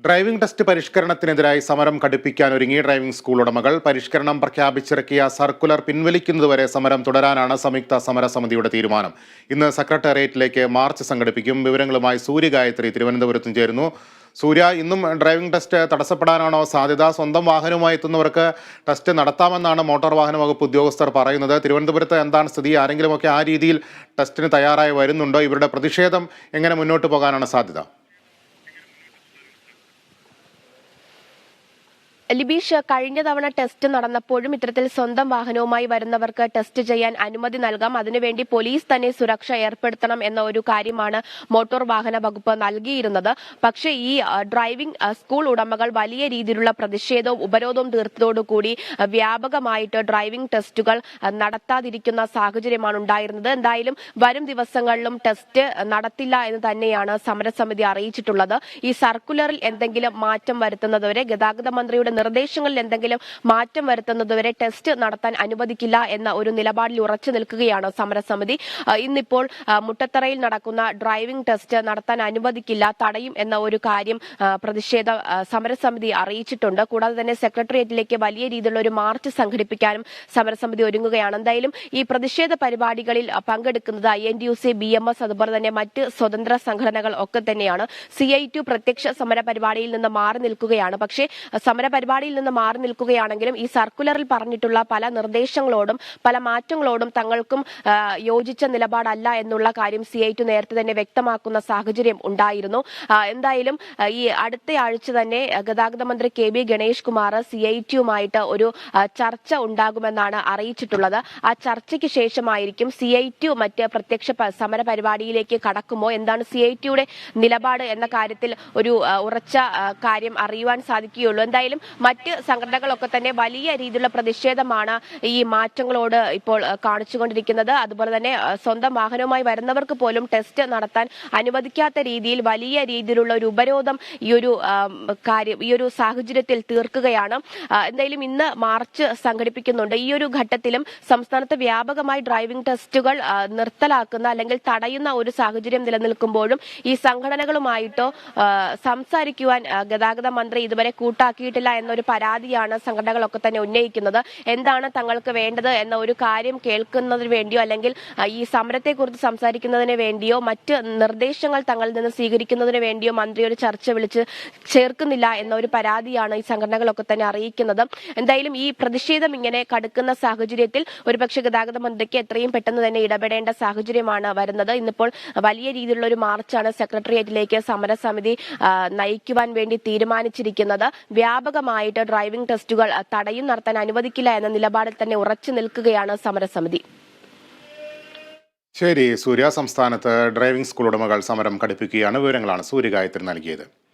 Driving test പരിഷ്കരണത്തിനെതിരായി സമരം കടുപ്പിക്കാൻ ഒരുങ്ങി driving school ഉടമകൾ. പരിഷ്കരണം പ്രഖ്യാപിച്ചിറക്കിയ സർക്കുലർ പിൻവലിക്കുന്നതുവരെ സമരം തുടരാനാണ് സംയുക്ത സമരസമിതിയുടെ തീരുമാനം. ഇന്ന് സെക്രട്ടേറിയറ്റിലേക്ക് മാർച്ച് സംഘടിപ്പിക്കും. വിവരങ്ങളുമായി സൂര്യഗായത്രി തിരുവനന്തപുരത്തും ചേരുന്നു. സൂര്യ, ഇന്നും ഡ്രൈവിംഗ് ടെസ്റ്റ് തടസ്സപ്പെടാനാണോ സാധ്യത? സ്വന്തം വാഹനവുമായി എത്തുന്നവർക്ക് ടെസ്റ്റ് നടത്താമെന്നാണ് മോട്ടോർ വാഹന വകുപ്പ് ഉദ്യോഗസ്ഥർ പറയുന്നത്. തിരുവനന്തപുരത്ത് എന്താണ് സ്ഥിതി? ആരെങ്കിലുമൊക്കെ ആ രീതിയിൽ ടെസ്റ്റിന് തയ്യാറായി വരുന്നുണ്ടോ? ഇവരുടെ പ്രതിഷേധം എങ്ങനെ മുന്നോട്ട് പോകാനാണ് സാധ്യത? ലിബീഷ്, കഴിഞ്ഞ തവണ ടെസ്റ്റ് നടന്നപ്പോഴും ഇത്തരത്തിൽ സ്വന്തം വാഹനവുമായി വരുന്നവർക്ക് ടെസ്റ്റ് ചെയ്യാൻ അനുമതി നൽകാം, അതിനുവേണ്ടി പോലീസ് തന്നെ സുരക്ഷ ഏർപ്പെടുത്തണം എന്ന ഒരു കാര്യമാണ് മോട്ടോർ വാഹന വകുപ്പ് നൽകിയിരുന്നത്. പക്ഷേ ഈ ഡ്രൈവിംഗ് സ്കൂൾ ഉടമകൾ വലിയ രീതിയിലുള്ള പ്രതിഷേധവും ഉപരോധവും തീർത്തതോടുകൂടി വ്യാപകമായിട്ട് ഡ്രൈവിംഗ് ടെസ്റ്റുകൾ നടത്താതിരിക്കുന്ന സാഹചര്യമാണ് ഉണ്ടായിരുന്നത്. എന്തായാലും വരും ദിവസങ്ങളിലും ടെസ്റ്റ് നടത്തില്ല എന്ന് തന്നെയാണ് സമരസമിതി അറിയിച്ചിട്ടുള്ളത്. ഈ സർക്കുലറിൽ എന്തെങ്കിലും മാറ്റം വരുത്തുന്നതുവരെ, ഗതാഗത മന്ത്രിയുടെ നിർദ്ദേശങ്ങളിൽ എന്തെങ്കിലും മാറ്റം വരുത്തുന്നതുവരെ ടെസ്റ്റ് നടത്താൻ അനുവദിക്കില്ല എന്ന ഒരു നിലപാടിൽ ഉറച്ചു നിൽക്കുകയാണ് സമരസമിതി. ഇന്നിപ്പോൾ മുട്ടത്തറയിൽ നടക്കുന്ന ഡ്രൈവിംഗ് ടെസ്റ്റ് നടത്താൻ അനുവദിക്കില്ല, തടയും എന്ന ഒരു കാര്യം പ്രതിഷേധ സമരസമിതി അറിയിച്ചിട്ടുണ്ട്. കൂടാതെ തന്നെ സെക്രട്ടേറിയറ്റിലേക്ക് വലിയ രീതിയിലുള്ള ഒരു മാർച്ച് സംഘടിപ്പിക്കാനും സമരസമിതി ഒരുങ്ങുകയാണ്. എന്തായാലും ഈ പ്രതിഷേധ പരിപാടികളിൽ പങ്കെടുക്കുന്നത് INTUC, BMS, അതുപോലെ തന്നെ മറ്റ് സ്വതന്ത്ര സംഘടനകൾ ഒക്കെ തന്നെയാണ്. CITU പ്രത്യക്ഷ സമര പരിപാടിയിൽ നിന്ന് മാറി നിൽക്കുകയാണ്. പക്ഷേ സമരപരിപാടിയിൽ നിന്ന് മാറി നിൽക്കുകയാണെങ്കിലും ഈ സർക്കുലറിൽ പറഞ്ഞിട്ടുള്ള പല നിർദ്ദേശങ്ങളോടും പല മാറ്റങ്ങളോടും തങ്ങൾക്കും യോജിച്ച നിലപാടല്ല എന്നുള്ള കാര്യം CITU നേരത്തെ തന്നെ വ്യക്തമാക്കുന്ന സാഹചര്യം ഉണ്ടായിരുന്നു. എന്തായാലും ഈ അടുത്ത ആഴ്ച തന്നെ ഗതാഗത മന്ത്രി KB ഗണേഷ് കുമാർ CITUമായിട്ട് ഒരു ചർച്ച ഉണ്ടാകുമെന്നാണ് അറിയിച്ചിട്ടുള്ളത്. ആ ചർച്ചയ്ക്ക് ശേഷമായിരിക്കും CITU മറ്റ് പ്രത്യക്ഷ സമര പരിപാടിയിലേക്ക് കടക്കുമോ, എന്താണ് CITUയുടെ നിലപാട് എന്ന കാര്യത്തിൽ ഒരു ഉറച്ച കാര്യം അറിയുവാൻ സാധിക്കുകയുള്ളൂ. എന്തായാലും മറ്റ് സംഘടനകളൊക്കെ തന്നെ വലിയ രീതിയിലുള്ള പ്രതിഷേധമാണ് ഈ മാറ്റങ്ങളോട് ഇപ്പോൾ കാണിച്ചുകൊണ്ടിരിക്കുന്നത്. അതുപോലെ തന്നെ സ്വന്തം വാഹനവുമായി വരുന്നവർക്ക് പോലും ടെസ്റ്റ് നടത്താൻ അനുവദിക്കാത്ത രീതിയിൽ വലിയ രീതിയിലുള്ള ഒരു ഉപരോധം ഈ ഒരു സാഹചര്യത്തിൽ തീർക്കുകയാണ്. എന്തായാലും ഇന്ന് മാർച്ച് സംഘടിപ്പിക്കുന്നുണ്ട്. ഈ ഒരു ഘട്ടത്തിലും സംസ്ഥാനത്ത് വ്യാപകമായി ഡ്രൈവിംഗ് ടെസ്റ്റുകൾ നിർത്തലാക്കുന്ന അല്ലെങ്കിൽ തടയുന്ന ഒരു സാഹചര്യം നിലനിൽക്കുമ്പോഴും ഈ സംഘടനകളുമായിട്ടോ സംസാരിക്കുവാൻ ഗതാഗത മന്ത്രി ഇതുവരെ കൂട്ടാക്കിയിട്ടില്ല എന്നൊരു പരാതിയാണ് സംഘടനകളൊക്കെ തന്നെ ഉന്നയിക്കുന്നത്. എന്താണ് തങ്ങൾക്ക് വേണ്ടത് എന്ന ഒരു കാര്യം കേൾക്കുന്നതിന് വേണ്ടിയോ അല്ലെങ്കിൽ ഈ സമരത്തെക്കുറിച്ച് സംസാരിക്കുന്നതിന് വേണ്ടിയോ മറ്റ് നിർദ്ദേശങ്ങൾ തങ്ങളിൽ നിന്ന് സ്വീകരിക്കുന്നതിന് വേണ്ടിയോ മന്ത്രി ഒരു ചർച്ച വിളിച്ച് ചേർക്കുന്നില്ല എന്ന ഒരു പരാതിയാണ് ഈ സംഘടനകളൊക്കെ തന്നെ അറിയിക്കുന്നത്. എന്തായാലും ഈ പ്രതിഷേധം ഇങ്ങനെ കടുക്കുന്ന സാഹചര്യത്തിൽ ഒരുപക്ഷെ ഗതാഗത മന്ത്രിക്ക് എത്രയും പെട്ടെന്ന് തന്നെ ഇടപെടേണ്ട സാഹചര്യമാണ് വരുന്നത്. ഇന്നിപ്പോൾ വലിയ രീതിയിലുള്ള ഒരു മാർച്ചാണ് സെക്രട്ടേറിയറ്റിലേക്ക് സമരസമിതി നയിക്കുവാൻ വേണ്ടി തീരുമാനിച്ചിരിക്കുന്നത്. വ്യാപകമായിട്ട് ഡ്രൈവിംഗ് ടെസ്റ്റുകൾ തടയും, നടത്താൻ അനുവദിക്കില്ല എന്ന നിലപാടിൽ തന്നെ ഉറച്ചു നിൽക്കുകയാണ് സമരസമിതി. ശരി സൂര്യ, സംസ്ഥാനത്ത് ഡ്രൈവിംഗ് സ്കൂൾ ഉടമകൾ സമരം കടുപ്പിക്കുകയാണ്. വിവരങ്ങളാണ് സൂര്യഗായത്രി നൽകിയത്.